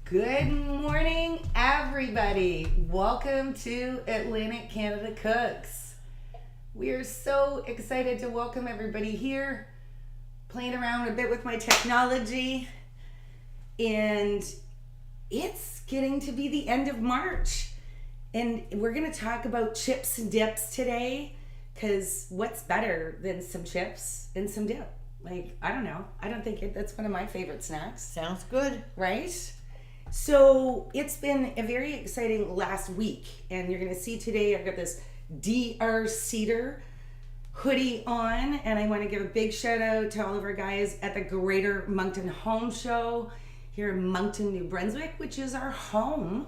Good morning, everybody. Welcome to Atlantic Canada Cooks. We are so excited to welcome everybody here, playing around a bit with my technology, and it's getting to be the end of March. And we're going to talk about chips and dips today, because what's better than some chips and some dip? Like, I don't know. I don't think that's one of my favorite snacks. Sounds good. Right? So it's been a very exciting last week, and you're going to see today I've got this DR Cedar hoodie on, and I want to give a big shout out to all of our guys at the Greater Moncton Home Show here in Moncton, New Brunswick, which is our home,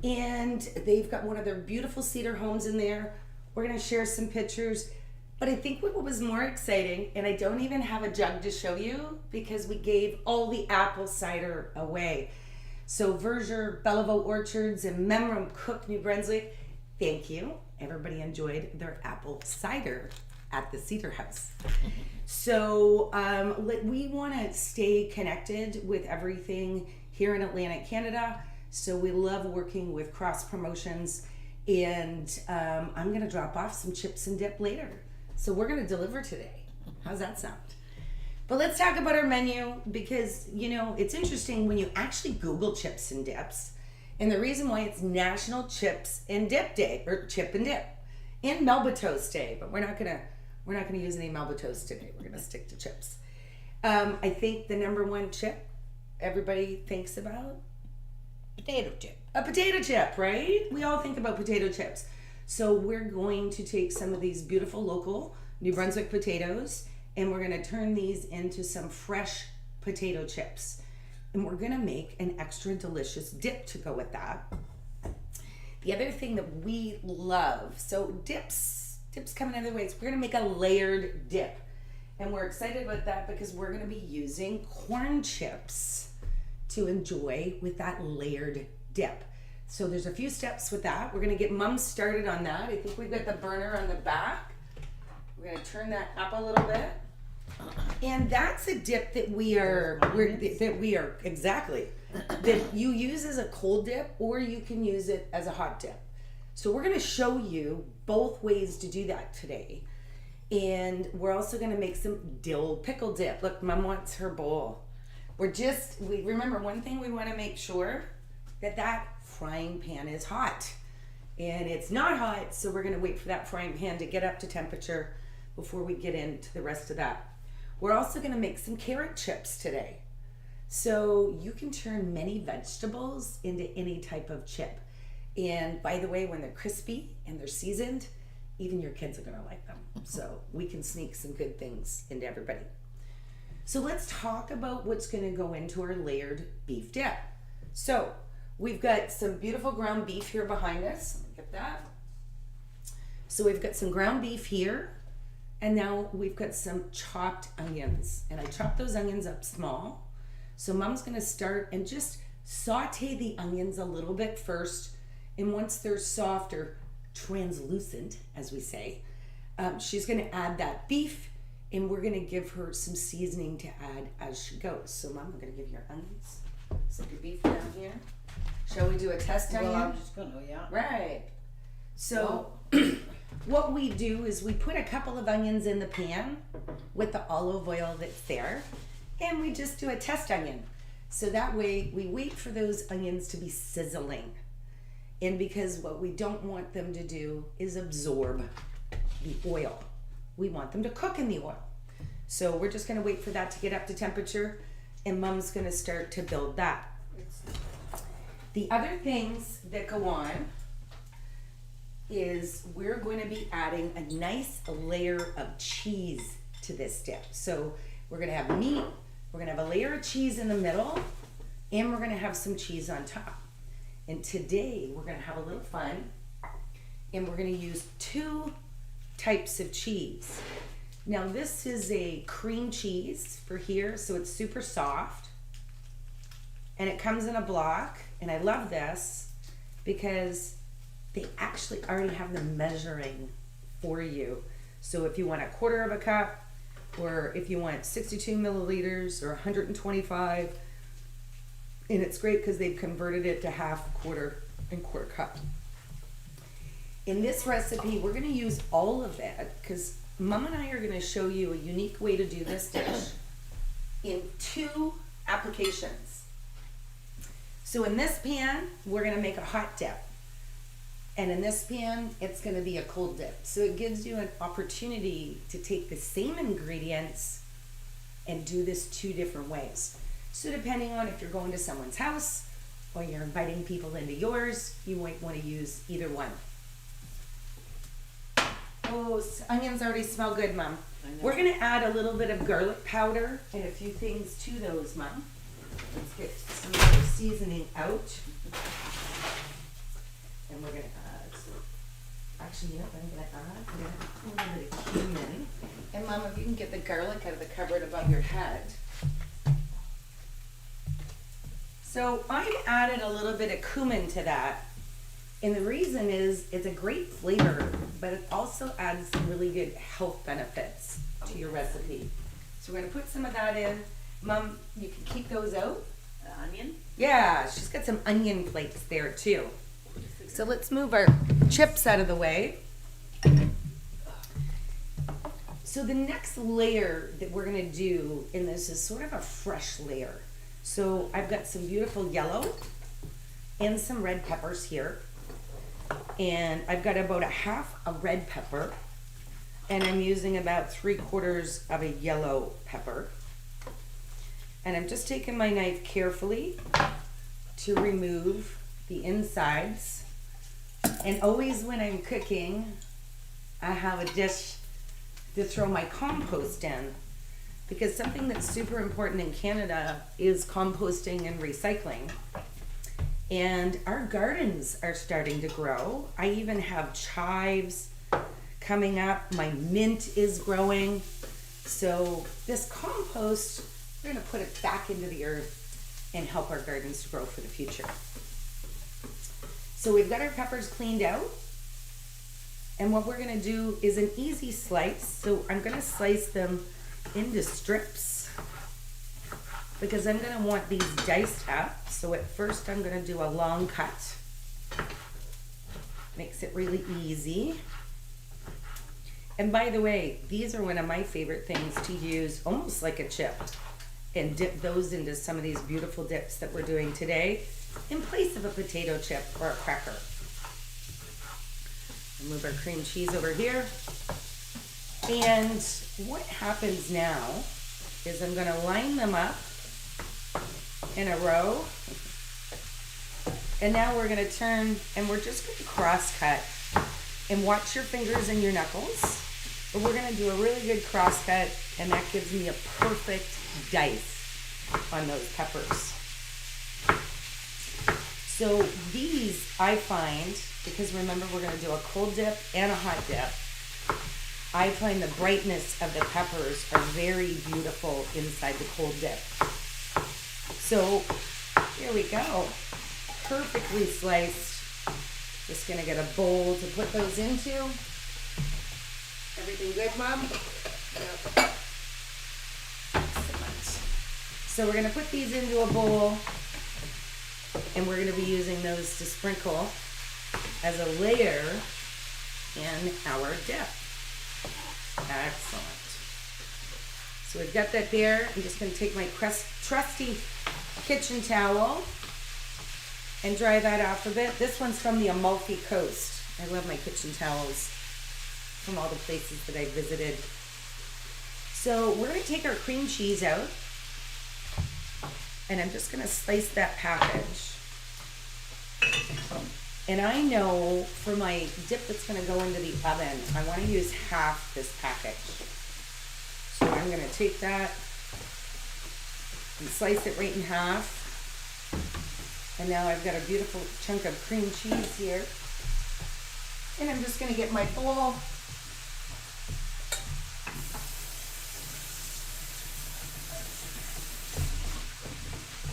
and they've got one of their beautiful cedar homes in there. We're going to share some pictures, but I think what was more exciting, and I don't even have a jug to show you because we gave all the apple cider away. So Verger, Bellevaux Orchards, and Memram Cook, New Brunswick, thank you. Everybody enjoyed their apple cider at the Cedar House. So we want to stay connected with everything here in Atlantic Canada. So we love working with cross promotions, and I'm going to drop off some chips and dip later. So we're going to deliver today. How's that sound? But let's talk about our menu, because, you know, it's interesting when you actually Google chips and dips, and the reason why it's National Chips and Dip Day, or Chip and Dip, and Melba Toast Day, but we're not gonna use any Melba Toast today. We're gonna stick to chips. I think the number one chip everybody thinks about, Potato chip. a potato chip, right? We all think about potato chips. So we're going to take some of these beautiful local New Brunswick potatoes, and we're going to turn these into some fresh potato chips. And we're going to make an extra delicious dip to go with that. The other thing that we love, so dips come in other ways. We're going to make a layered dip. And we're excited about that because we're going to be using corn chips to enjoy with that layered dip. So there's a few steps with that. We're going to get Mom started on that. I think we've got the burner on the back. We're going to turn that up a little bit. And that's a dip that we are exactly that you use as a cold dip, or you can use it as a hot dip. So we're going to show you both ways to do that today. And we're also going to make some dill pickle dip. Look, Mom wants her bowl. We remember one thing, we want to make sure that frying pan is hot. And it's not hot, so we're going to wait for that frying pan to get up to temperature before we get into the rest of that. We're also going to make some carrot chips today. So you can turn many vegetables into any type of chip. And by the way, when they're crispy and they're seasoned, even your kids are going to like them. So we can sneak some good things into everybody. So let's talk about what's going to go into our layered beef dip. So we've got some beautiful ground beef here behind us. Let me get that. So we've got some ground beef here. And now we've got some chopped onions. And I chopped those onions up small. So Mom's going to start and just saute the onions a little bit first. And once they're soft or translucent, as we say, she's going to add that beef. And we're going to give her some seasoning to add as she goes. So Mom, I'm going to give you your onions. Set your beef down here. Shall we do a test onion? Well, I'm just going to, yeah. Right. So... what we do is we put a couple of onions in the pan with the olive oil that's there, and we just do a test onion. So that way we wait for those onions to be sizzling. And because what we don't want them to do is absorb the oil. We want them to cook in the oil. So we're just going to wait for that to get up to temperature, and Mom's going to start to build that. The other things that go on is we're going to be adding a nice layer of cheese to this dip. So we're going to have meat, we're going to have a layer of cheese in the middle, and we're going to have some cheese on top. And today we're going to have a little fun, and we're going to use two types of cheese. Now this is a cream cheese for here, so it's super soft, and it comes in a block, and I love this because they actually already have the measuring for you. So if you want a quarter of a cup, or if you want 62 milliliters or 125, And it's great because they've converted it to half, quarter, and quarter cup. In this recipe, we're gonna use all of that because Mom and I are gonna show you a unique way to do this dish in 2 applications. So in this pan, we're gonna make a hot dip. And in this pan, it's gonna be a cold dip. So it gives you an opportunity to take the same ingredients and do this 2 different ways. So depending on if you're going to someone's house or you're inviting people into yours, you might wanna use either one. Oh, onions already smell good, Mom. We're gonna add a little bit of garlic powder and a few things to those, Mom. Let's get some of the seasoning out. And we're gonna add, actually, you know what I'm gonna add? I'm gonna add a little bit of cumin. And Mom, if you can get the garlic out of the cupboard above your head. So I've added a little bit of cumin to that. And the reason is it's a great flavor, but it also adds some really good health benefits to your recipe. So we're gonna put some of that in. Mom, you can keep those out. Onion? Yeah, she's got some onion flakes there too. So let's move our chips out of the way. So the next layer that we're gonna do in this is sort of a fresh layer. So I've got some beautiful yellow and some red peppers here. And I've got about a half a red pepper, and I'm using about 3/4 of a yellow pepper. And I'm just taking my knife carefully to remove the insides. And always when I'm cooking, I have a dish to throw my compost in, because something that's super important in Canada is composting and recycling. And our gardens are starting to grow. I even have chives coming up. My mint is growing. So this compost, we're gonna put it back into the earth and help our gardens to grow for the future. So we've got our peppers cleaned out. And what we're gonna do is an easy slice. So I'm gonna slice them into strips, because I'm gonna want these diced up. So at first I'm gonna do a long cut. Makes it really easy. And by the way, these are one of my favorite things to use, almost like a chip, and dip those into some of these beautiful dips that we're doing today in place of a potato chip or a cracker. We'll move our cream cheese over here. And what happens now is I'm gonna line them up in a row. And now we're gonna turn, and we're just gonna cross cut. And watch your fingers and your knuckles. But we're gonna do a really good cross cut, and that gives me a perfect dice on those peppers. So these, I find, because remember we're gonna do a cold dip and a hot dip, I find the brightness of the peppers are very beautiful inside the cold dip. So here we go, perfectly sliced. Just gonna get a bowl to put those into. Everything good, Mom? Yep. Excellent. So we're gonna put these into a bowl, and we're gonna be using those to sprinkle as a layer in our dip. Excellent. So we've got that there. I'm just gonna take my trusty kitchen towel and dry that off a bit. This one's from the Amalfi Coast. I love my kitchen towels from all the places that I visited. So we're gonna take our cream cheese out, and I'm just gonna slice that package. And I know for my dip that's gonna go into the oven, I wanna use half this package. So I'm gonna take that and slice it right in half. And now I've got a beautiful chunk of cream cheese here. And I'm just gonna get my bowl.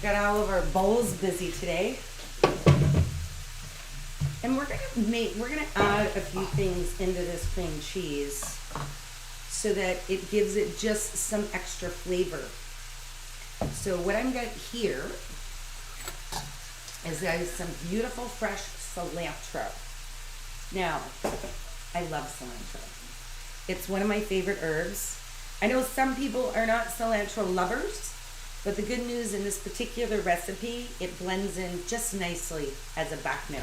Got all of our bowls busy today. And we're gonna add a few things into this cream cheese so that it gives it just some extra flavor. So what I've got here is there's some beautiful fresh cilantro. Now, I love cilantro. It's one of my favorite herbs. I know some people are not cilantro lovers, but the good news in this particular recipe, it blends in just nicely as a back note.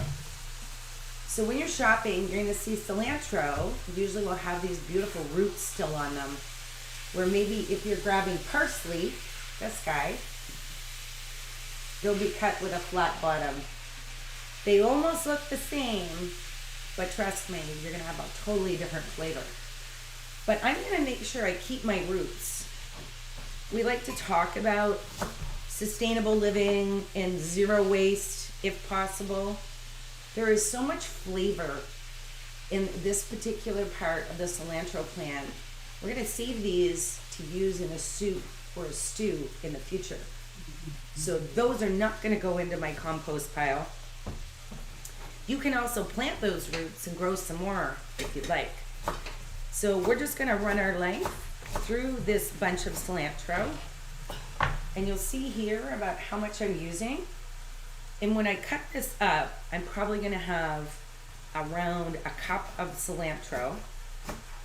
So when you're shopping, you're going to see cilantro. Usually will have these beautiful roots still on them. Where maybe if you're grabbing parsley, this guy, they'll be cut with a flat bottom. They almost look the same, but trust me, you're going to have a totally different flavor. But I'm going to make sure I keep my roots. We like to talk about sustainable living and zero waste if possible. There is so much flavor in this particular part of the cilantro plant. We're going to save these to use in a soup or a stew in the future. So those are not going to go into my compost pile. You can also plant those roots and grow some more if you'd like. So we're just going to run our knife through this bunch of cilantro. And you'll see here about how much I'm using. And when I cut this up, I'm probably going to have around a cup of cilantro.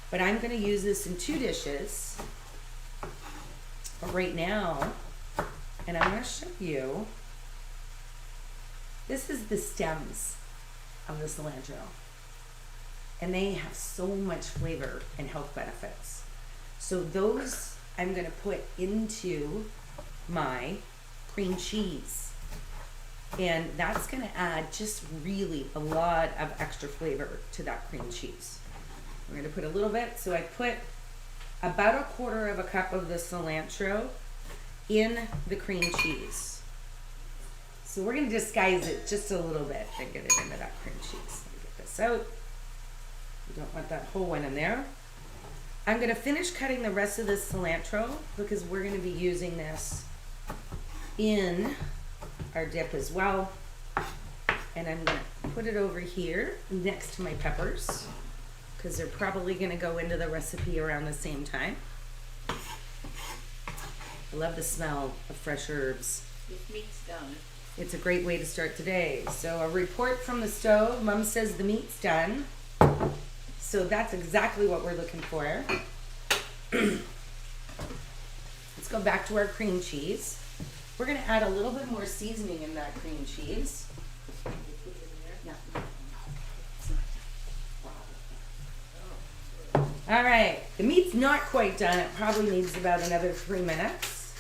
But I'm going to use this in 2 dishes right now. And I'm going to show you. This is the stems of the cilantro. And they have so much flavor and health benefits. So those I'm going to put into my cream cheese. And that's going to add just really a lot of extra flavor to that cream cheese. We're going to put a little bit. So I put about 1/4 cup of the cilantro in the cream cheese. So we're going to disguise it just a little bit and get it into that cream cheese. Let me get this out. You don't want that whole one in there. I'm going to finish cutting the rest of this cilantro because we're going to be using this in our dip as well. And I'm going to put it over here next to my peppers because they're probably going to go into the recipe around the same time. I love the smell of fresh herbs. This meat's done. It's a great way to start today. So a report from the stove. Mom says the meat's done. So that's exactly what we're looking for. Let's go back to our cream cheese. We're going to add a little bit more seasoning in that cream cheese. Yeah. All right. The meat's not quite done. It probably needs about another 3 minutes.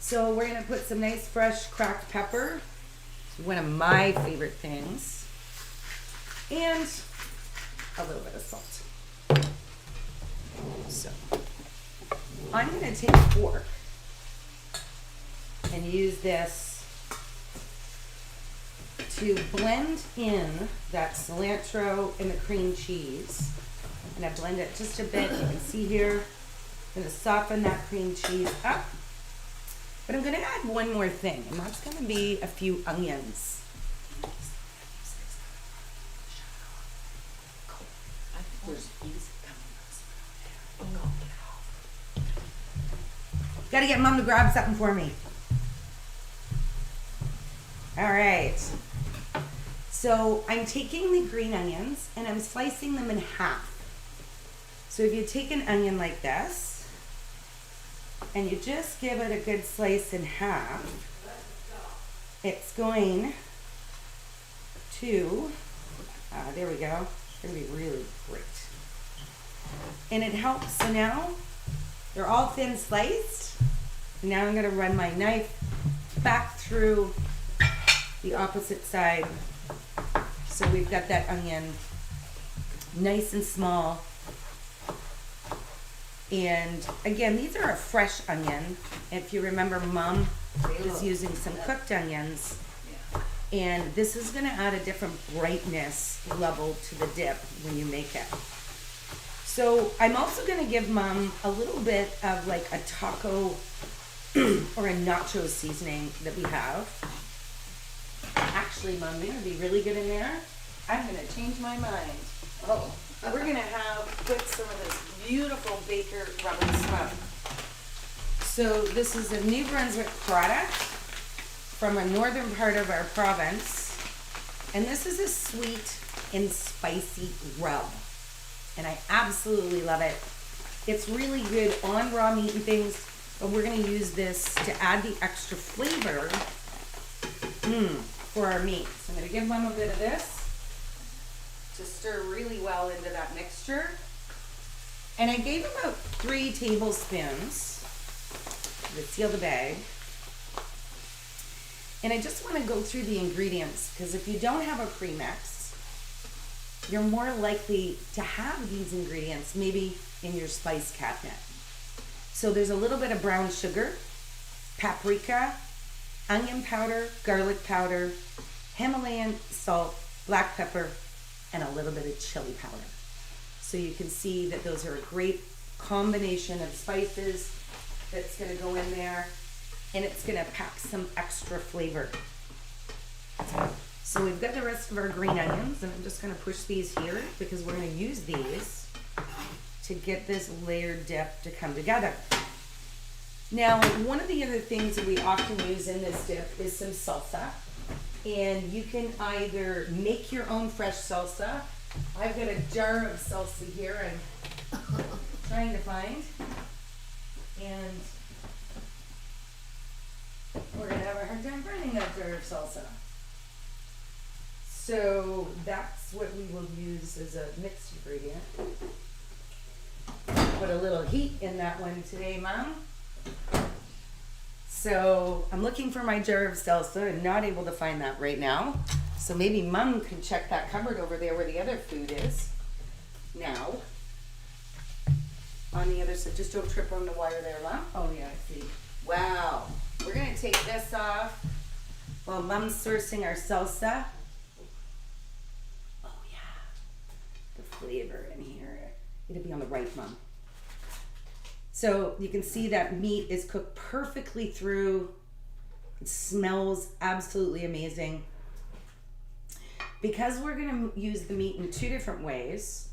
So we're going to put some nice fresh cracked pepper. It's one of my favorite things. And a little bit of salt. So I'm going to take a fork and use this to blend in that cilantro and the cream cheese. And I blend it just a bit. You can see here, I'm going to soften that cream cheese up. But I'm going to add one more thing, and that's going to be a few onions. Gotta get Mom to grab something for me. All right. So I'm taking the green onions and I'm slicing them in half. So if you take an onion like this and you just give it a good slice in half, it's going to, there we go. It's gonna be really great. And it helps. So now they're all thin sliced. Now I'm going to run my knife back through the opposite side. So we've got that onion nice and small. And again, these are a fresh onion. If you remember, Mom is using some cooked onions. And this is going to add a different brightness level to the dip when you make it. So I'm also going to give Mom a little bit of like a taco or a nacho seasoning that we have. Actually, Mom, they're going to be really good in there. I'm going to change my mind. Oh, we're going to put some of this beautiful Baker rubber smut. So this is a New Brunswick product from a northern part of our province. And this is a sweet and spicy rub. And I absolutely love it. It's really good on raw meat and things, but we're gonna use this to add the extra flavor for our meat. So I'm gonna give Mom a bit of this to stir really well into that mixture. And I gave about 3 tablespoons to seal the bag. And I just want to go through the ingredients, because if you don't have a premix, you're more likely to have these ingredients maybe in your spice cabinet. So there's a little bit of brown sugar, paprika, onion powder, garlic powder, Himalayan salt, black pepper, and a little bit of chili powder. So you can see that those are a great combination of spices that's going to go in there, and it's going to pack some extra flavor. So we've got the rest of our green onions, and I'm just going to push these here because we're going to use these to get this layered dip to come together. Now, one of the other things that we often use in this dip is some salsa. And you can either make your own fresh salsa. I've got a jar of salsa here I'm trying to find. And we're going to have a hard time finding that jar of salsa. So that's what we will use as a mixed ingredient. Put a little heat in that one today, Mom. So I'm looking for my jar of salsa and not able to find that right now. So maybe Mom can check that cupboard over there where the other food is. Now, on the other side, just don't trip on the wire there, Mom. Oh yeah, I see. Wow. We're gonna take this off while Mom's sourcing our salsa. Oh yeah, the flavor in here. It'll be on the right, Mom. So you can see that meat is cooked perfectly through. It smells absolutely amazing. Because we're gonna use the meat in 2 different ways,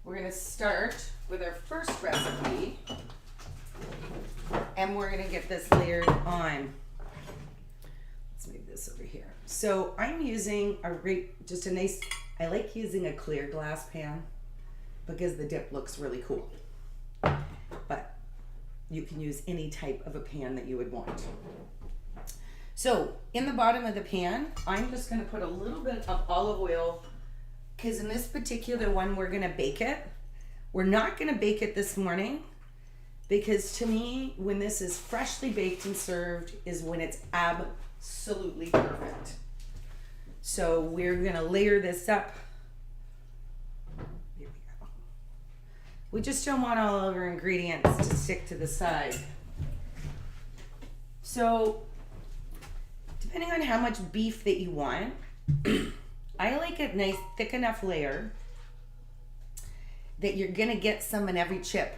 we're gonna start with our first recipe, and we're gonna get this layered on. Let's move this over here. So I'm using just a nice, I like using a clear glass pan because the dip looks really cool. But you can use any type of a pan that you would want. So in the bottom of the pan, I'm just gonna put a little bit of olive oil, because in this particular one, we're gonna bake it. We're not gonna bake it this morning, because to me, when this is freshly baked and served is when it's absolutely perfect. So we're gonna layer this up. We just don't want all of our ingredients to stick to the side. So, depending on how much beef that you want, I like a nice thick enough layer that you're gonna get some in every chip.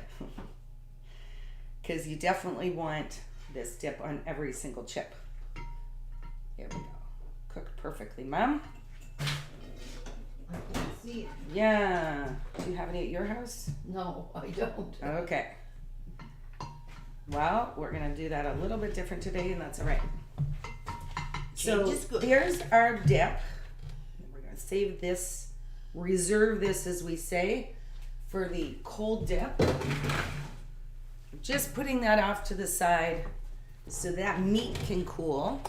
Because you definitely want this dip on every single chip. There we go. Cooked perfectly, Mom. I can't see it. Yeah. Do you have any at your house? No, I don't. Okay. Well, we're gonna do that a little bit different today, and that's all right. So Change is good. here's our dip. We're gonna save this, reserve this, as we say, for the cold dip. Just putting that off to the side so that meat can cool.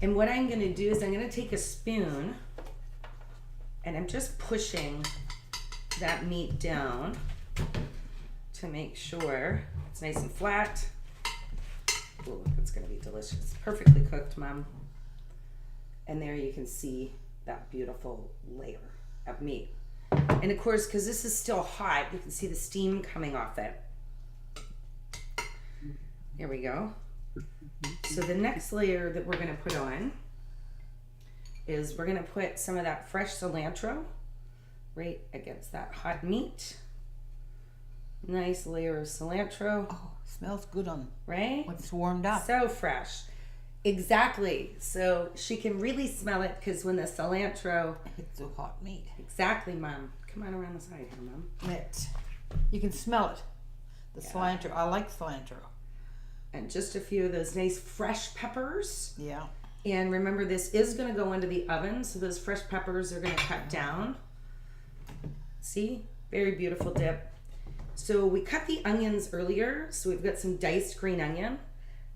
And what I'm gonna do is I'm gonna take a spoon, and I'm just pushing that meat down to make sure it's nice and flat. Ooh, it's gonna be delicious. Perfectly cooked, Mom. And there you can see that beautiful layer of meat. And of course, because this is still hot, you can see the steam coming off it. Here we go. So the next layer that we're gonna put on is we're gonna put some of that fresh cilantro right against that hot meat. Nice layer of cilantro. Oh, smells good on, right? when it's warmed up. So fresh. Exactly. So she can really smell it because when the cilantro. It's the hot meat. Exactly, Mom. Come on around the side here, Mom. You can smell it. The cilantro. I like cilantro. and just a few of those nice fresh peppers. Yeah. And remember, this is going to go into the oven, so those fresh peppers are going to cut down. See? Very beautiful dip. So we cut the onions earlier, so we've got some diced green onion.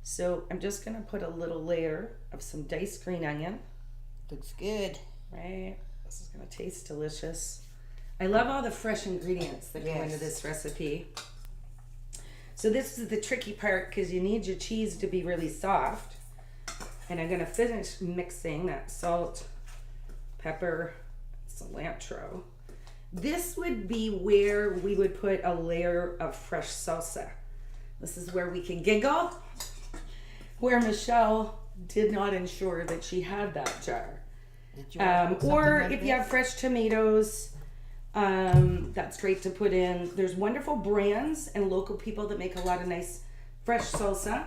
So I'm just going to put a little layer of some diced green onion. Looks good. Right? This is going to taste delicious. I love all the fresh ingredients that go into this recipe. So this is the tricky part because you need your cheese to be really soft. And I'm going to finish mixing that salt, pepper, cilantro. This would be where we would put a layer of fresh salsa. This is where we can giggle, where Michelle did not ensure that she had that jar. Or if you have fresh tomatoes, that's great to put in. There's wonderful brands and local people that make a lot of nice fresh salsa.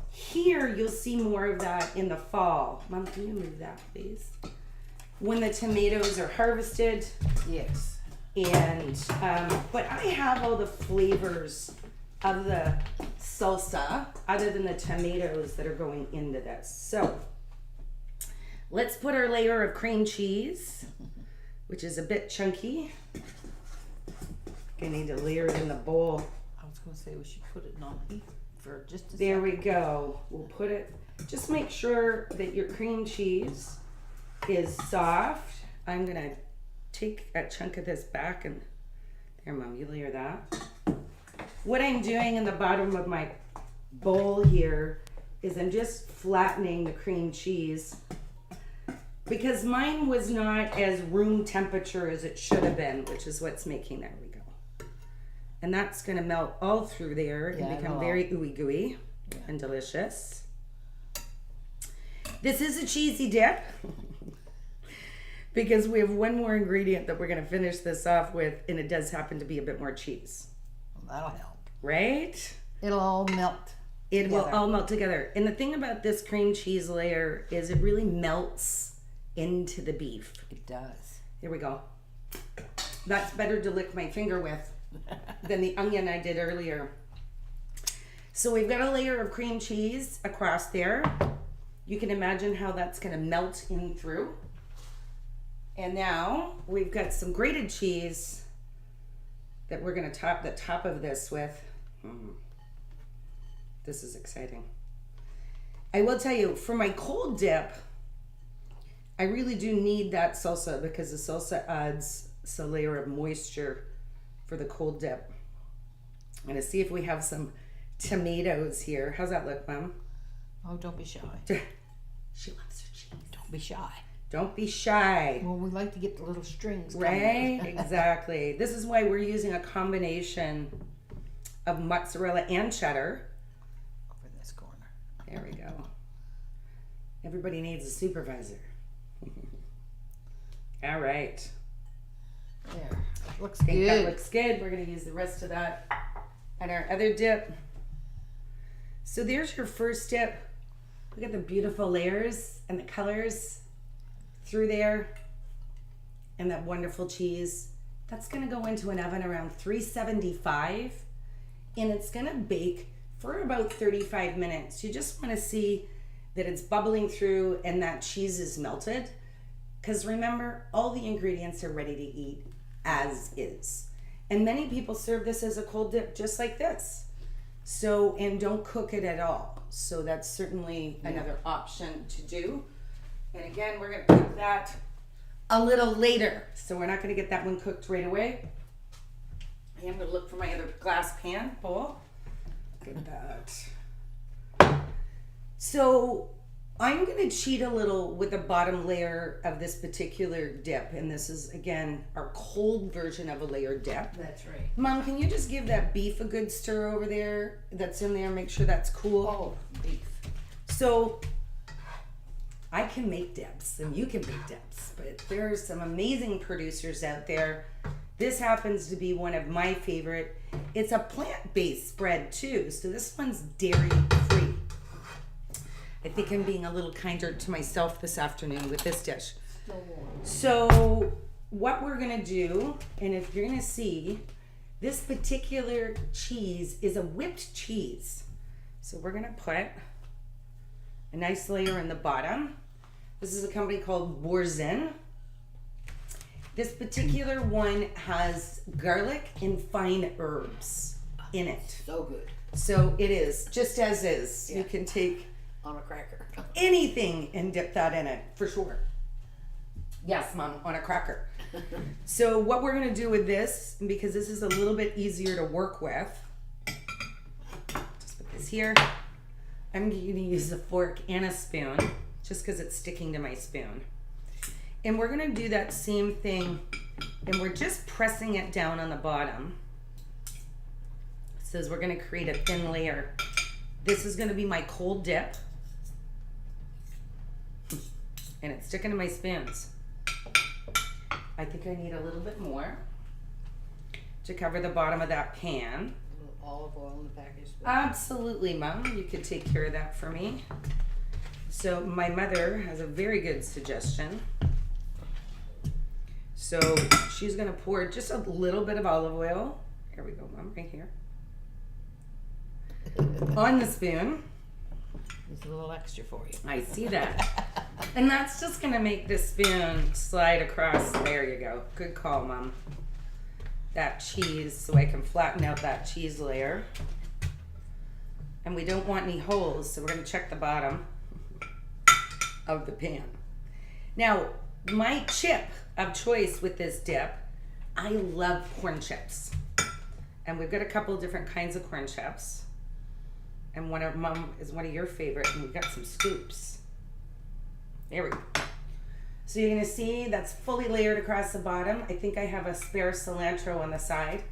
Here you'll see more of that in the fall. Mom, can you move that, please? When the tomatoes are harvested. Yes. And but I have all the flavors of the salsa other than the tomatoes that are going into this. So let's put our layer of cream cheese, which is a bit chunky. I need to layer it in the bowl. I was going to say we should put it on heat for just a There second. we go. We'll put it, just make sure that your cream cheese is soft. I'm gonna take a chunk of this back and there, Mom, you layer that. What I'm doing in the bottom of my bowl here is I'm just flattening the cream cheese because mine was not as room temperature as it should have been, which is what's making, there we go. And that's gonna melt all through there and become very ooey gooey and delicious. This is a cheesy dip because we have one more ingredient that we're gonna finish this off with, and it does happen to be a bit more cheese. Well, that'll help. Right? It'll all melt. It will all melt together. And the thing about this cream cheese layer is it really melts into the beef. It does. Here we go. That's better to lick my finger with than the onion I did earlier. So we've got a layer of cream cheese across there. You can imagine how that's gonna melt in through. And now we've got some grated cheese that we're gonna top the top of this with. This is exciting. I will tell you, for my cold dip, I really do need that salsa because the salsa adds a layer of moisture for the cold dip. I'm gonna see if we have some tomatoes here. How's that look, Mom? Oh, don't be shy. She loves her cheese. Don't be shy. Don't be shy. Well, we like to get the little strings coming. Right? Exactly. This is why we're using a combination of mozzarella and cheddar. Over this corner. There we go. Everybody needs a supervisor. All right. There. Looks I think good. that looks good. We're going to use the rest of that on our other dip. So there's your first dip. Look at the beautiful layers and the colors through there. And that wonderful cheese. That's going to go into an oven around 375. And it's going to bake for about 35 minutes. You just want to see that it's bubbling through and that cheese is melted. Because remember, all the ingredients are ready to eat as is. And many people serve this as a cold dip just like this. So, and don't cook it at all. So that's certainly another option to do. And again, we're gonna cook that a little later. So we're not gonna get that one cooked right away. I am gonna look for my other glass pan bowl. Look at that. So I'm gonna cheat a little with the bottom layer of this particular dip. And this is, again, our cold version of a layered dip. That's right. Mom, can you just give that beef a good stir over there that's in there? Make sure that's cool. Oh, beef. So I can make dips and you can make dips, but there are some amazing producers out there. This happens to be one of my favorite. It's a plant-based spread too, so this one's dairy-free. I think I'm being a little kinder to myself this afternoon with this dish. Still warm. So what we're gonna do, and if you're gonna see, this particular cheese is a whipped cheese. So we're gonna put a nice layer in the bottom. This is a company called Borzen. This particular one has garlic and fine herbs in it. So good. So it is, just as is. Yeah. You can take On a cracker. anything and dip that in it, for sure. Yes, Mom, on a cracker. So what we're gonna do with this, because this is a little bit easier to work with, just put this here. I'm gonna use a fork and a spoon, just because it's sticking to my spoon. And we're gonna do that same thing, and we're just pressing it down on the bottom. It says we're gonna create a thin layer. This is gonna be my cold dip. And it's sticking to my spoons. I think I need a little bit more to cover the bottom of that pan. A little olive oil in the package. Absolutely, Mom. You could take care of that for me. So my mother has a very good suggestion. So she's gonna pour just a little bit of olive oil. Here we go, Mom, right here. On the spoon. There's a little extra for you. I see that. And that's just gonna make the spoon slide across. There you go. Good call, Mom. That cheese, so I can flatten out that cheese layer. And we don't want any holes, so we're gonna check the bottom of the pan. Now, my chip of choice with this dip, I love corn chips. And we've got a couple different kinds of corn chips. And one of Mom is one of your favorite, and we've got some scoops. There we go. So you're gonna see that's fully layered across the bottom. I think I have a spare cilantro on the side.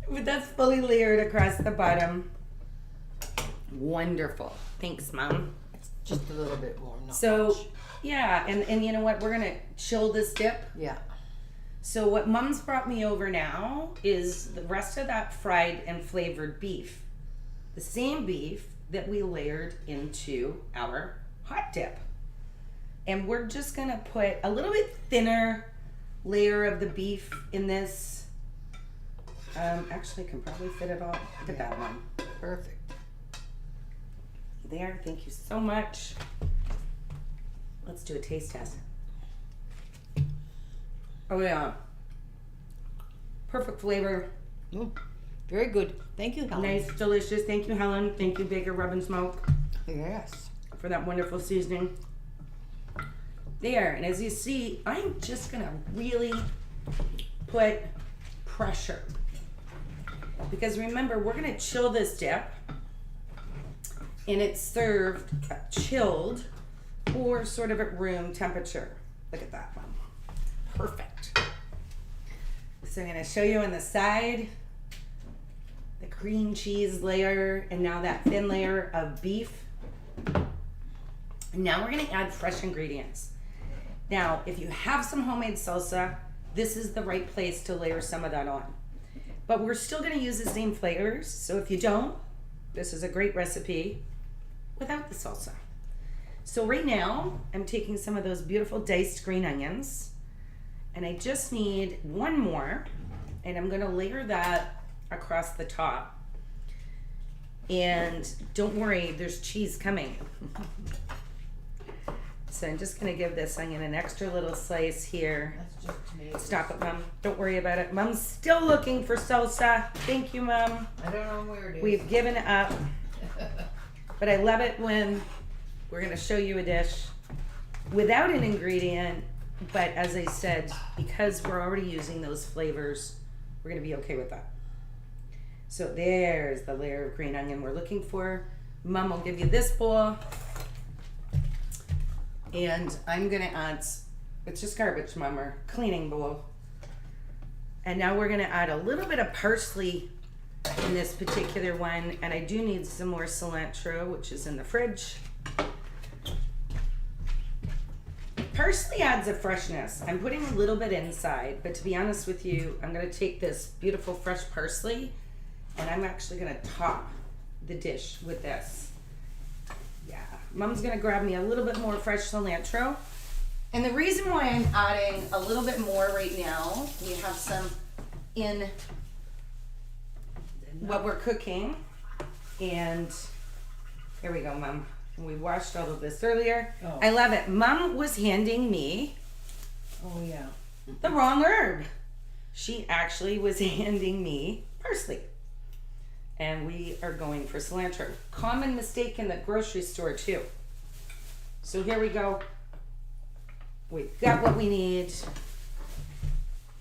But that's fully layered across the bottom. Wonderful. Thanks, Mom. Just a little bit more, not So, much. yeah, and you know what? We're gonna chill this dip. Yeah. So what Mom's brought me over now is the rest of that fried and flavored beef. The same beef that we layered into our hot dip. And we're just gonna put a little bit thinner layer of the beef in this. Actually, I can probably fit it all. Look at that one. Perfect. There, thank you so much. Let's do a taste test. Oh yeah. Perfect flavor. Very good. Thank you, Helen. Nice, delicious. Thank you, Helen. Thank you, Baker Rub and Smoke, Yes. for that wonderful seasoning. There, and as you see, I'm just gonna really put pressure. Because remember, we're gonna chill this dip, and it's served chilled or sort of at room temperature. Look at that one. Perfect. So I'm gonna show you on the side the cream cheese layer, and now that thin layer of beef. Now we're gonna add fresh ingredients. Now, if you have some homemade salsa, this is the right place to layer some of that on. But we're still gonna use the same flavors, so if you don't, this is a great recipe without the salsa. So right now, I'm taking some of those beautiful diced green onions, and I just need one more, and I'm gonna layer that across the top. And don't worry, there's cheese coming. So I'm just gonna give this onion an extra little slice here. That's just tomatoes. Stop it, Mom. Don't worry about it. Mom's still looking for salsa. Thank you, Mom. I don't know where it is. We've given up. But I love it when we're gonna show you a dish without an ingredient, but as I said, because we're already using those flavors, we're gonna be okay with that. So there's the layer of green onion we're looking for. Mom will give you this bowl. And I'm gonna add, it's just garbage, Mom, or cleaning bowl. And now we're gonna add a little bit of parsley in this particular one, and I do need some more cilantro, which is in the fridge. Parsley adds a freshness. I'm putting a little bit inside, but to be honest with you, I'm gonna take this beautiful fresh parsley and I'm actually gonna top the dish with this. Yeah, Mom's gonna grab me a little bit more fresh cilantro. And the reason why I'm adding a little bit more right now, we have some in what we're cooking. And here we go, Mom. We washed all of this earlier. Oh. I love it. Mom was handing me Oh yeah. the wrong herb. She actually was handing me parsley. And we are going for cilantro. Common mistake in the grocery store too. So here we go. We've got what we need.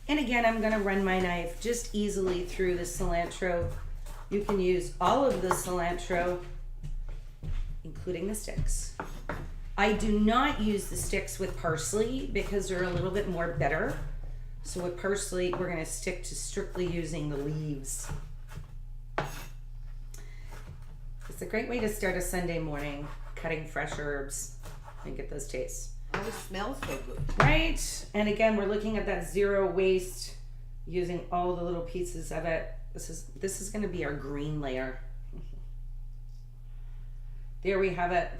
And again, I'm gonna run my knife just easily through the cilantro. You can use all of the cilantro, including the sticks. I do not use the sticks with parsley because they're a little bit more bitter. So with parsley, we're gonna stick to strictly using the leaves. It's a great way to start a Sunday morning, cutting fresh herbs and get those tastes. Oh, it smells so good. Right? And again, we're looking at that zero waste, using all the little pieces of it. This is gonna be our green layer. There we have it.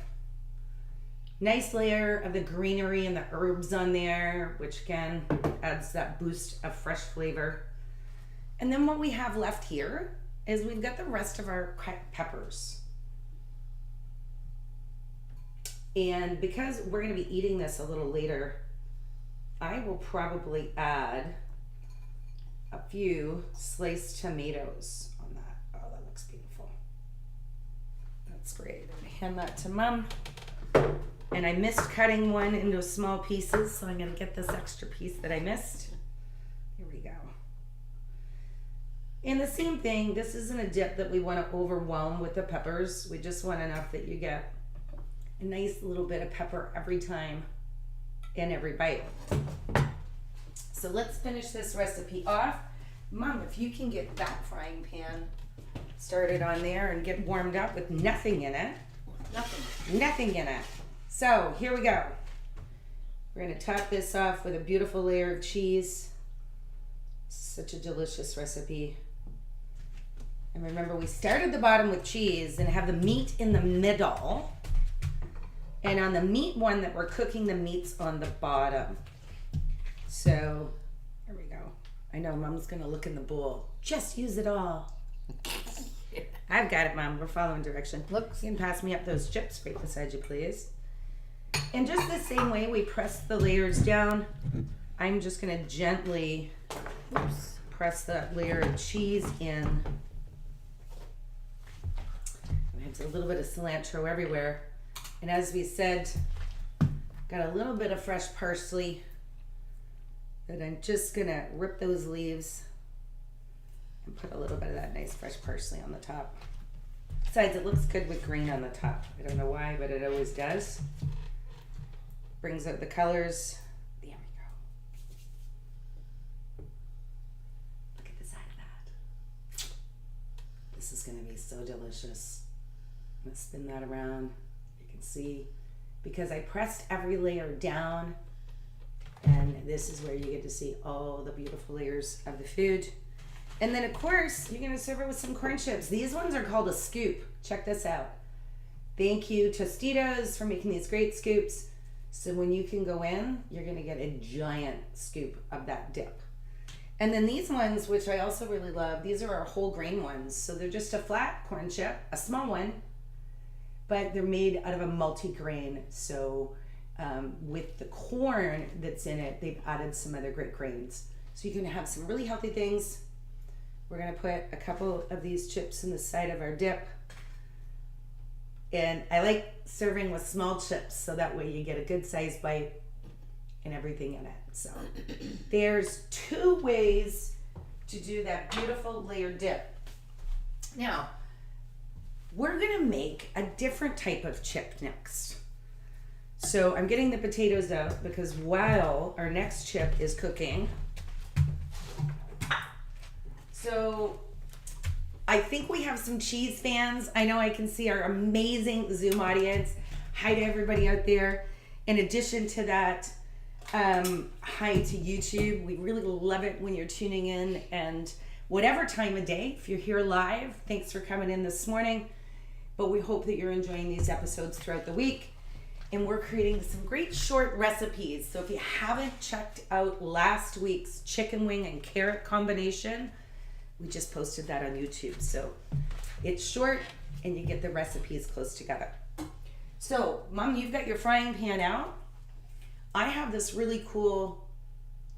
Nice layer of the greenery and the herbs on there, which again adds that boost of fresh flavor. And then what we have left here is we've got the rest of our peppers. And because we're going to be eating this a little later, I will probably add a few sliced tomatoes on that. Oh, that looks beautiful. That's great. I'm going to hand that to Mom. And I missed cutting one into small pieces, so I'm going to get this extra piece that I missed. Here we go. And the same thing, this isn't a dip that we want to overwhelm with the peppers. We just want enough that you get a nice little bit of pepper every time in every bite. So let's finish this recipe off. Mom, if you can get that frying pan started on there and get warmed up with nothing in it. Nothing in it. So here we go. We're going to top this off with a beautiful layer of cheese. Such a delicious recipe. And remember, we started the bottom with cheese and have the meat in the middle. And on the meat one that we're cooking, the meat's on the bottom. So, here we go. I know Mom's gonna look in the bowl. Just use it all. I've got it, Mom. We're following direction. Look, you can pass me up those chips right beside you, please. And just the same way we press the layers down, I'm just gonna gently press that layer of cheese in. There's a little bit of cilantro everywhere. And as we said, got a little bit of fresh parsley that I'm just gonna rip those leaves and put a little bit of that nice fresh parsley on the top. Besides, it looks good with green on the top. I don't know why, but it always does. Brings out the colors. There we go. Look at the side of that. This is gonna be so delicious. I'm gonna spin that around. You can see, because I pressed every layer down, and this is where you get to see all the beautiful layers of the food. And then of course, you're gonna serve it with some corn chips. These ones are called a scoop. Check this out. Thank you, Tostitos, for making these great scoops. So when you can go in, you're gonna get a giant scoop of that dip. And then these ones, which I also really love, these are our whole grain ones. So they're just a flat corn chip, a small one, but they're made out of a multi-grain. So with the corn that's in it, they've added some other great grains. So you can have some really healthy things. We're gonna put a couple of these chips in the side of our dip. And I like serving with small chips, so that way you get a good sized bite and everything in it. So there's 2 ways to do that beautiful layered dip. Now, we're gonna make a different type of chip next. So I'm getting the potatoes out because while our next chip is cooking, so I think we have some cheese fans. I know I can see our amazing Zoom audience. Hi to everybody out there. In addition to that, hi to YouTube. We really love it when you're tuning in, and whatever time of day, if you're here live, thanks for coming in this morning. But we hope that you're enjoying these episodes throughout the week. And we're creating some great short recipes. So if you haven't checked out last week's chicken wing and carrot combination, we just posted that on YouTube. So it's short, and you get the recipes close together. So, Mom, you've got your frying pan out. I have this really cool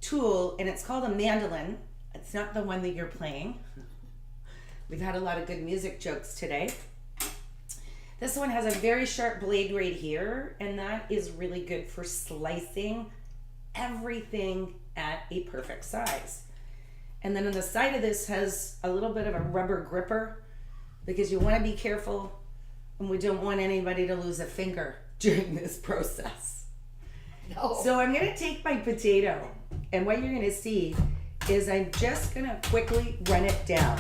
tool, and it's called a mandolin. It's not the one that you're playing. We've had a lot of good music jokes today. This one has a very sharp blade right here, and that is really good for slicing everything at a perfect size. And then on the side of this has a little bit of a rubber gripper, because you want to be careful, and we don't want anybody to lose a finger during this process. No. So I'm going to take my potato, and what you're going to see is I'm just going to quickly run it down.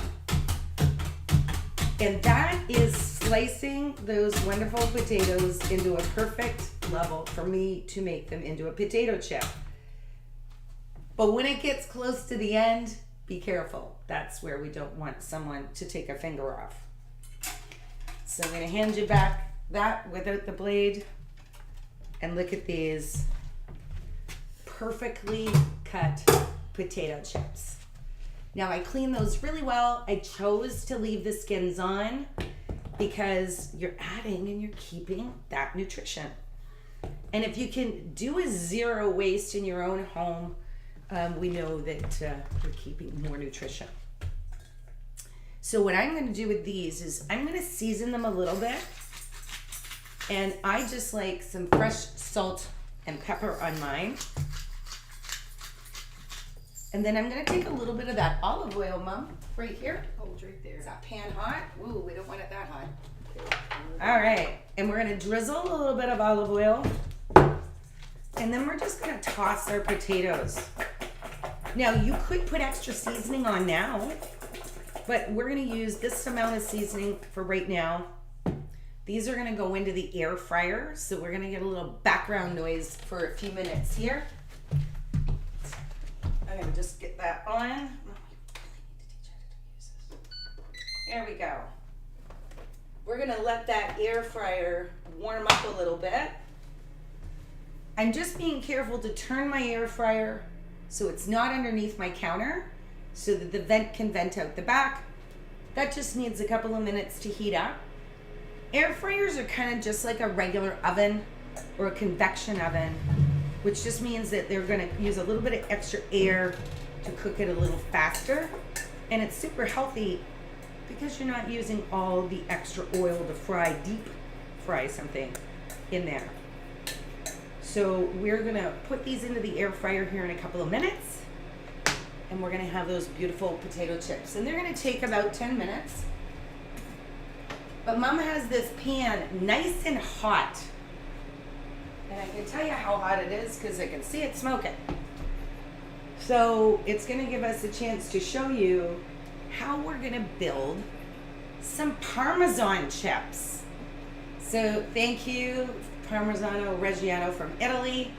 And that is slicing those wonderful potatoes into a perfect level for me to make them into a potato chip. But when it gets close to the end, be careful. That's where we don't want someone to take a finger off. So I'm going to hand you back that without the blade. And look at these perfectly cut potato chips. Now I clean those really well. I chose to leave the skins on because you're adding and you're keeping that nutrition. And if you can do a zero waste in your own home, we know that you're keeping more nutrition. So what I'm going to do with these is I'm going to season them a little bit. And I just like some fresh salt and pepper on mine. And then I'm going to take a little bit of that olive oil, Mom, right here. Oh, it's right there. Is that pan hot? Ooh, we don't want it that hot. All right, and we're going to drizzle a little bit of olive oil. And then we're just going to toss our potatoes. Now, you could put extra seasoning on now, but we're going to use this amount of seasoning for right now. These are going to go into the air fryer, so we're going to get a little background noise for a few minutes here. I'm going to just get that on. There we go. We're going to let that air fryer warm up a little bit. I'm just being careful to turn my air fryer so it's not underneath my counter so that the vent can vent out the back. That just needs a couple of minutes to heat up. Air fryers are kind of just like a regular oven or a convection oven, which just means that they're going to use a little bit of extra air to cook it a little faster. And it's super healthy because you're not using all the extra oil to deep fry something in there. So we're going to put these into the air fryer here in a couple of minutes. And we're going to have those beautiful potato chips. And they're going to take about 10 minutes. But Mom has this pan nice and hot. And I can tell you how hot it is because I can see it smoking. So it's going to give us a chance to show you how we're going to build some Parmesan chips. So thank you, Parmigiano Reggiano from Italy,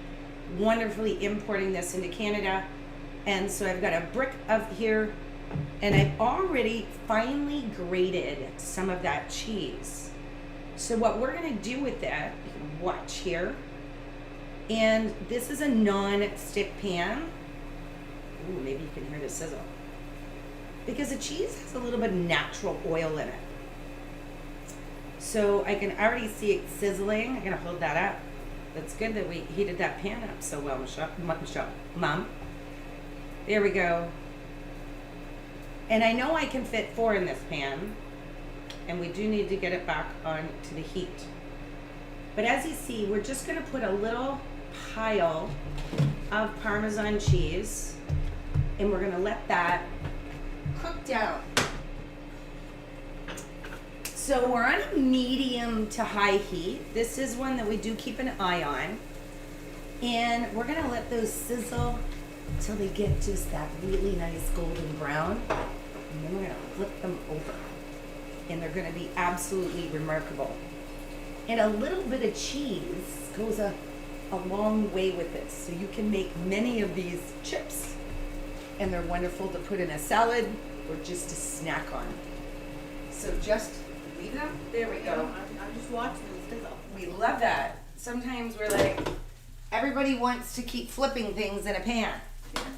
wonderfully importing this into Canada. And so I've got a brick of here, and I've already finely grated some of that cheese. So what we're going to do with that, you can watch here. And this is a non-stick pan. Ooh, maybe you can hear the sizzle. Because the cheese has a little bit of natural oil in it. So I can already see it sizzling. I'm going to hold that up. That's good that we heated that pan up so well, Michelle. Mom. There we go. And I know I can fit 4 in this pan. And we do need to get it back on to the heat. But as you see, we're just going to put a little pile of Parmesan cheese. And we're going to let that cook down. So we're on a medium to high heat. This is one that we do keep an eye on. And we're going to let those sizzle until they get just that really nice golden brown. And then we're going to flip them over. And they're going to be absolutely remarkable. And a little bit of cheese goes a long way with this. So you can make many of these chips. And they're wonderful to put in a salad or just to snack on. So just leave them. There we go. I'm just watching them sizzle. We love that. Sometimes we're like, everybody wants to keep flipping things in a pan.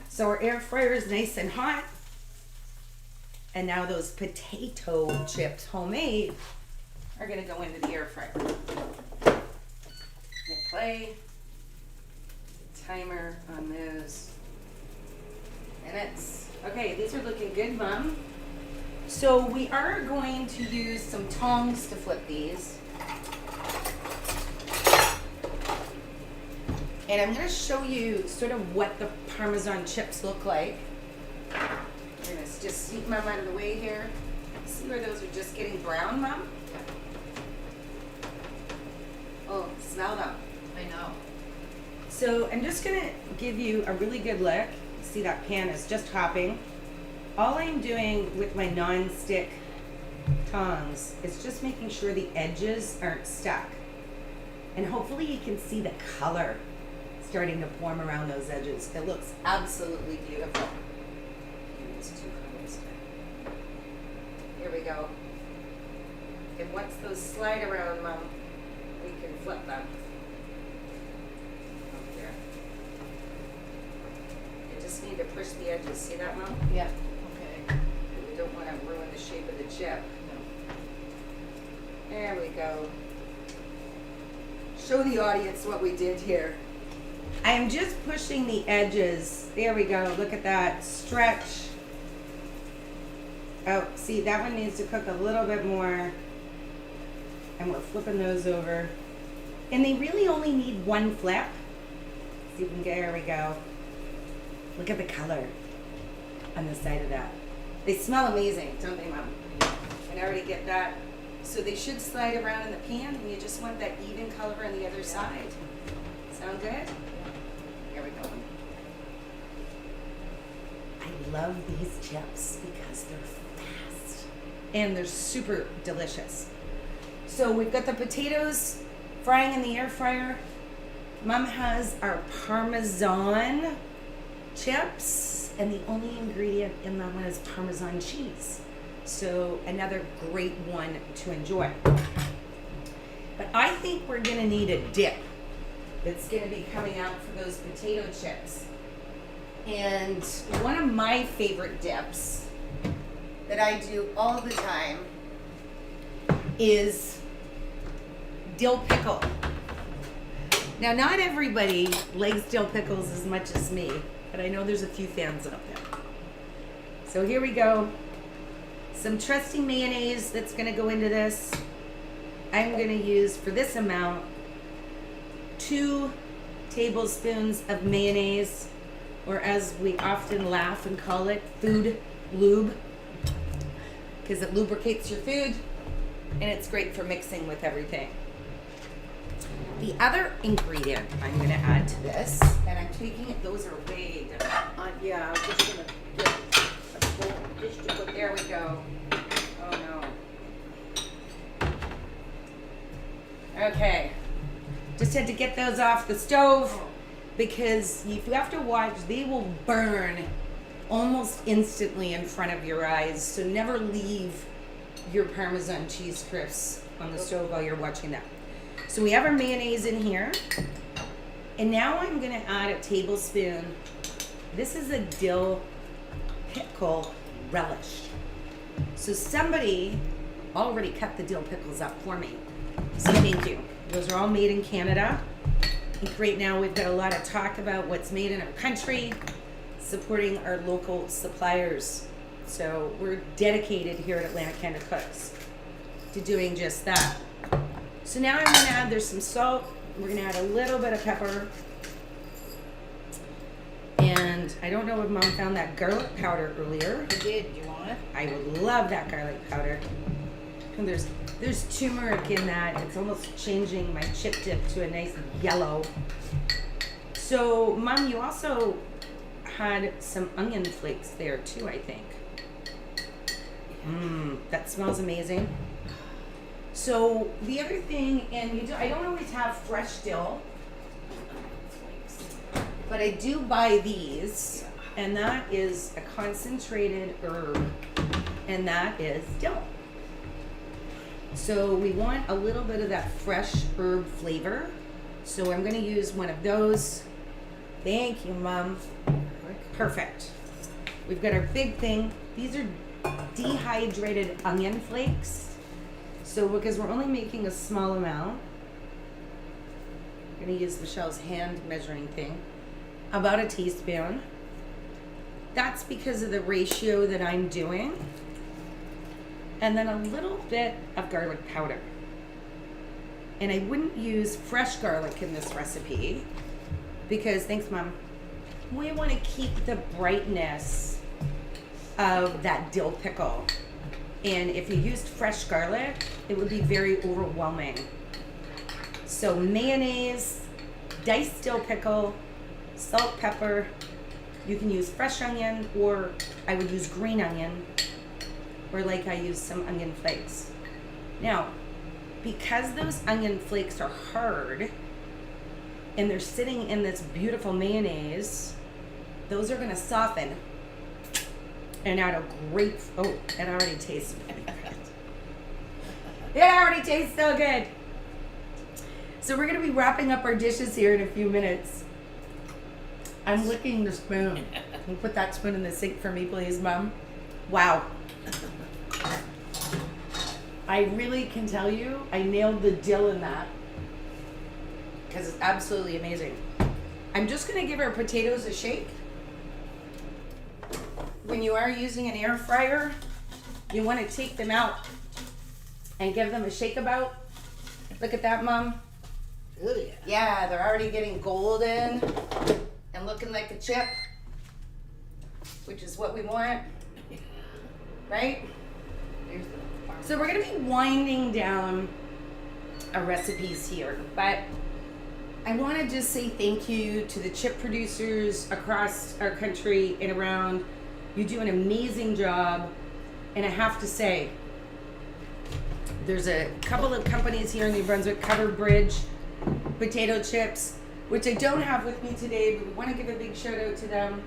So our air fryer is nice and hot. And now those potato chips, homemade, are gonna go into the air fryer. Hit play. Timer on those minutes. Okay, these are looking good, Mom. So we are going to use some tongs to flip these. And I'm going to show you sort of what the Parmesan chips look like. We're going to just sneak Mom out of the way here. See where those are just getting brown, Mom? Oh, smell them. I know. So I'm just going to give you a really good look. See, that pan is just hopping. All I'm doing with my non-stick tongs is just making sure the edges aren't stuck. And hopefully you can see the color starting to form around those edges. It looks absolutely beautiful. Here we go. And once those slide around, Mom, we can flip them. Up there. You just need to push the edges. See that, Mom? Yeah. Okay. We don't want to ruin the shape of the chip. No. There we go. Show the audience what we did here. I am just pushing the edges. There we go. Look at that. Stretch. Oh, see, that one needs to cook a little bit more. And we're flipping those over. And they really only need one flip. See if we can get, there we go. Look at the color on the side of that. They smell amazing, don't they, Mom? And I already get that. So they should slide around in the pan, and you just want that even color on the other side. Sound good? Here we go. I love these chips because they're fast and they're super delicious. So we've got the potatoes frying in the air fryer. Mom has our Parmesan chips, and the only ingredient in that one is Parmesan cheese. So another great one to enjoy. But I think we're gonna need a dip that's gonna be coming out for those potato chips. And one of my favorite dips that I do all the time is dill pickle. Now, not everybody likes dill pickles as much as me, but I know there's a few fans out there. So here we go. Some trusty mayonnaise that's gonna go into this. I'm gonna use, for this amount, 2 tablespoons of mayonnaise, or as we often laugh and call it, food lube, because it lubricates your food and it's great for mixing with everything. The other ingredient I'm going to add to this, and I'm taking it, those are way down. Yeah, I was just gonna get a full dish to put There we go. Oh no. Okay. Just had to get those off the stove because if you have to watch, they will burn almost instantly in front of your eyes. So never leave your Parmesan cheese crisps on the stove while you're watching that. So we have our mayonnaise in here. And now I'm going to add a tablespoon. This is a dill pickle relish. So somebody already cut the dill pickles up for me. So thank you. Those are all made in Canada. I think right now we've got a lot of talk about what's made in our country, supporting our local suppliers. So we're dedicated here at Atlantic Canada Cooks to doing just that. So now I'm going to add, there's some salt. We're going to add a little bit of pepper. And I don't know if Mom found that garlic powder earlier. I did. Do you want it? I would love that garlic powder. And there's turmeric in that. It's almost changing my chip dip to a nice yellow. So, Mom, you also had some onion flakes there too, I think. That smells amazing. So the other thing, and I don't always have fresh dill, but I do buy these, and that is a concentrated herb, and that is dill. So we want a little bit of that fresh herb flavor. So I'm going to use one of those. Thank you, Mom. Perfect. We've got our big thing. These are dehydrated onion flakes. So because we're only making a small amount, I'm going to use Michelle's hand measuring thing. About a teaspoon. That's because of the ratio that I'm doing. And then a little bit of garlic powder. And I wouldn't use fresh garlic in this recipe because, thanks Mom, we want to keep the brightness of that dill pickle. And if you used fresh garlic, it would be very overwhelming. So mayonnaise, diced dill pickle, salt, pepper. You can use fresh onion, or I would use green onion, or like I use some onion flakes. Now, because those onion flakes are hard and they're sitting in this beautiful mayonnaise, those are gonna soften and add a great, oh, it already tastes really good. It already tastes so good. So we're gonna be wrapping up our dishes here in a few minutes. I'm licking the spoon. Can you put that spoon in the sink for me, please, Mom? Wow. I really can tell you, I nailed the dill in that because it's absolutely amazing. I'm just gonna give our potatoes a shake. When you are using an air fryer, you want to take them out and give them a shake about. Look at that, Mom. Oh yeah. Yeah, they're already getting golden and looking like a chip, which is what we want, right? There's the farm. So we're gonna be winding down our recipes here, but I want to just say thank you to the chip producers across our country and around. You do an amazing job, and I have to say, there's a couple of companies here in New Brunswick, Covered Bridge potato chips, which I don't have with me today, but we want to give a big shout out to them.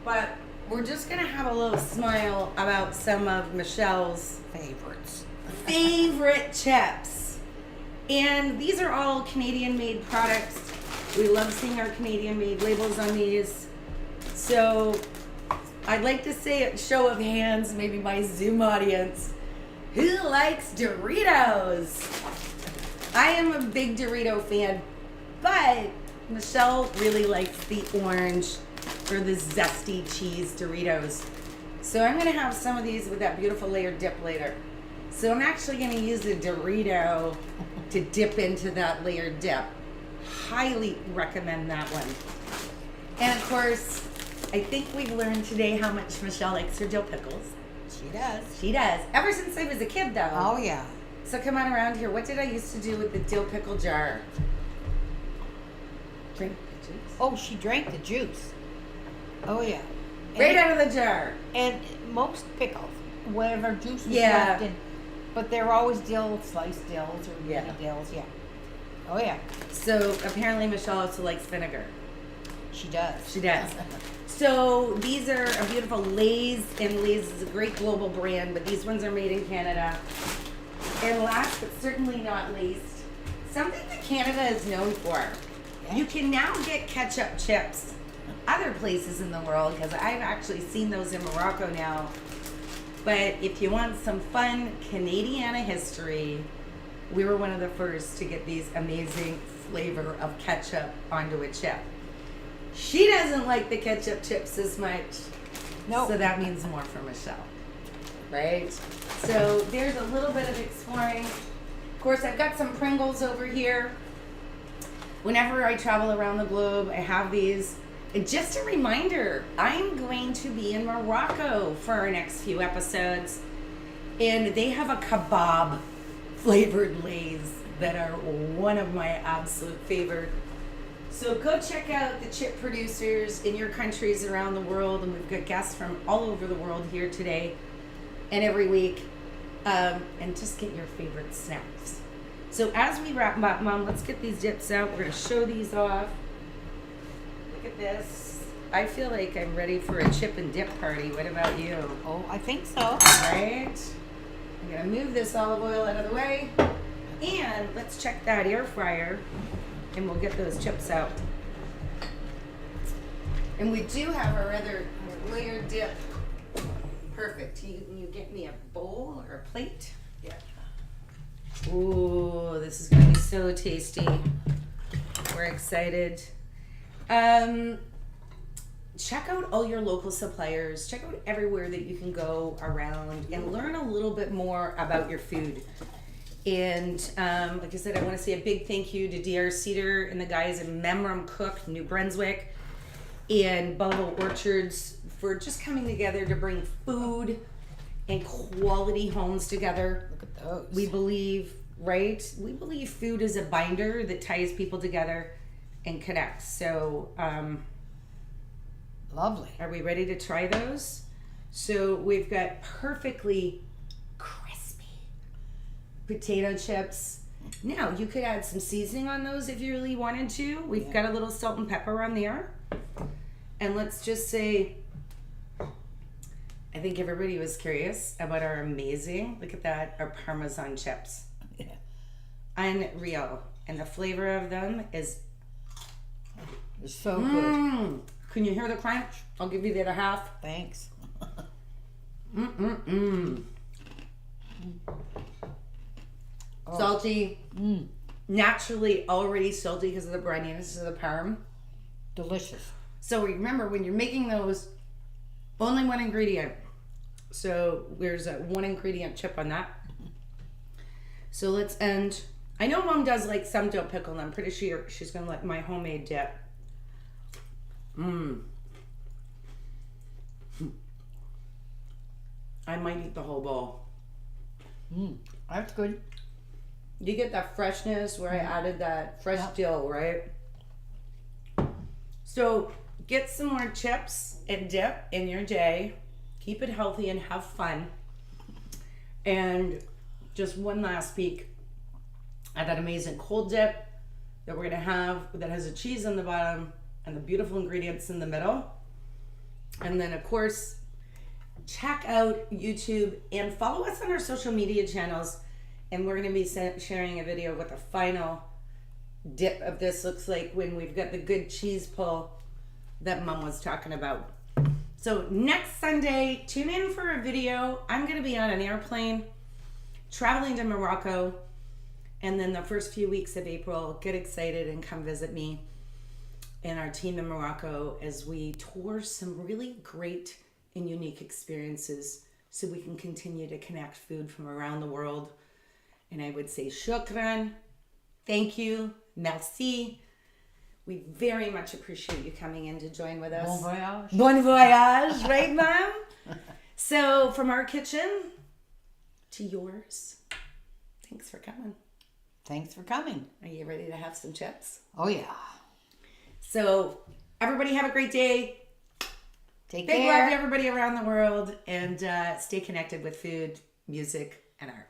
But we're just gonna have a little smile about some of Michelle's favorite chips. And these are all Canadian made products. We love seeing our Canadian made labels on these. So I'd like to say a show of hands, maybe my Zoom audience, who likes Doritos? I am a big Dorito fan, but Michelle really likes the orange or the zesty cheese Doritos. So I'm gonna have some of these with that beautiful layered dip later. So I'm actually gonna use a Dorito to dip into that layered dip. Highly recommend that one. And of course, I think we've learned today how much Michelle likes her dill pickles. She does. She does. Ever since I was a kid, though. Oh yeah. So come on around here. What did I used to do with the dill pickle jar? Drink the juice. Oh, she drank the juice. Oh yeah. Right out of the jar. And most pickles, whatever juice was Yeah. left in, but they're always dill, sliced dills or Yeah. mini dills. Yeah. Oh yeah. So apparently Michelle also likes vinegar. She does. She does. So these are a beautiful Lay's, and Lay's is a great global brand, but these ones are made in Canada. And last but certainly not least, something that Canada is known for. Yeah. You can now get ketchup chips other places in the world, because I've actually seen those in Morocco now. But if you want some fun Canadiana history, we were one of the first to get these amazing flavor of ketchup onto a chip. She doesn't like the ketchup chips as much. No. So that means more for Michelle. Right? So there's a little bit of exploring. Of course, I've got some Pringles over here. Whenever I travel around the globe, I have these. And just a reminder, I'm going to be in Morocco for our next few episodes. And they have a kebab flavored Lay's that are one of my absolute favorite. So go check out the chip producers in your countries around the world, and we've got guests from all over the world here today and every week, and just get your favorite snacks. So as we wrap up, Mom, let's get these dips out. We're going to show these off. Look at this. I feel like I'm ready for a chip and dip party. What about you? Oh, I think so. Right? I'm going to move this olive oil out of the way, and let's check that air fryer. And we'll get those chips out. And we do have our other layered dip. Perfect. You get me a bowl or a plate? Yeah. Ooh, this is gonna be so tasty. We're excited. Check out all your local suppliers. Check out everywhere that you can go around and learn a little bit more about your food. And like I said, I want to say a big thank you to DR Cedar and the guys in Memram Cook, New Brunswick, and Buffalo Orchards for just coming together to bring food and quality homes together. Look at those. We believe, right? We believe food is a binder that ties people together and connects. So, Lovely. are we ready to try those? So we've got perfectly crispy potato chips. Now you could add some seasoning on those if you really wanted to. We've got a little salt and pepper on there. And let's just say, I think everybody was curious about our amazing, look at that, our Parmesan chips. Yeah. Unreal. And the flavor of them is It's so good. Can you hear the crunch? I'll give you the other half. Thanks. Salty. Naturally already salty because of the brininess of the parm. Delicious. So remember, when you're making those, only one ingredient. So there's a one ingredient chip on that. So let's end. I know Mom does like some dill pickle, and I'm pretty sure she's gonna like my homemade dip. I might eat the whole bowl. That's good. You get that freshness where I added that fresh dill, right? So get some more chips and dip in your day. Keep it healthy and have fun. And just one last peek at that amazing cold dip that we're gonna have that has a cheese on the bottom and the beautiful ingredients in the middle. And then of course, check out YouTube and follow us on our social media channels. And we're gonna be sharing a video of what the final dip of this looks like when we've got the good cheese pull that Mom was talking about. So next Sunday, tune in for a video. I'm gonna be on an airplane traveling to Morocco. And then the first few weeks of April, get excited and come visit me and our team in Morocco as we tour some really great and unique experiences so we can continue to connect food from around the world. And I would say shukran, thank you, merci. We very much appreciate you coming in to join with us. Bon voyage. Bon voyage, right, Mom? So from our kitchen to yours, thanks for coming. Thanks for coming. Are you ready to have some chips? Oh, yeah. So everybody have a great day. Take Big care. love to everybody around the world, and stay connected with food, music, and art.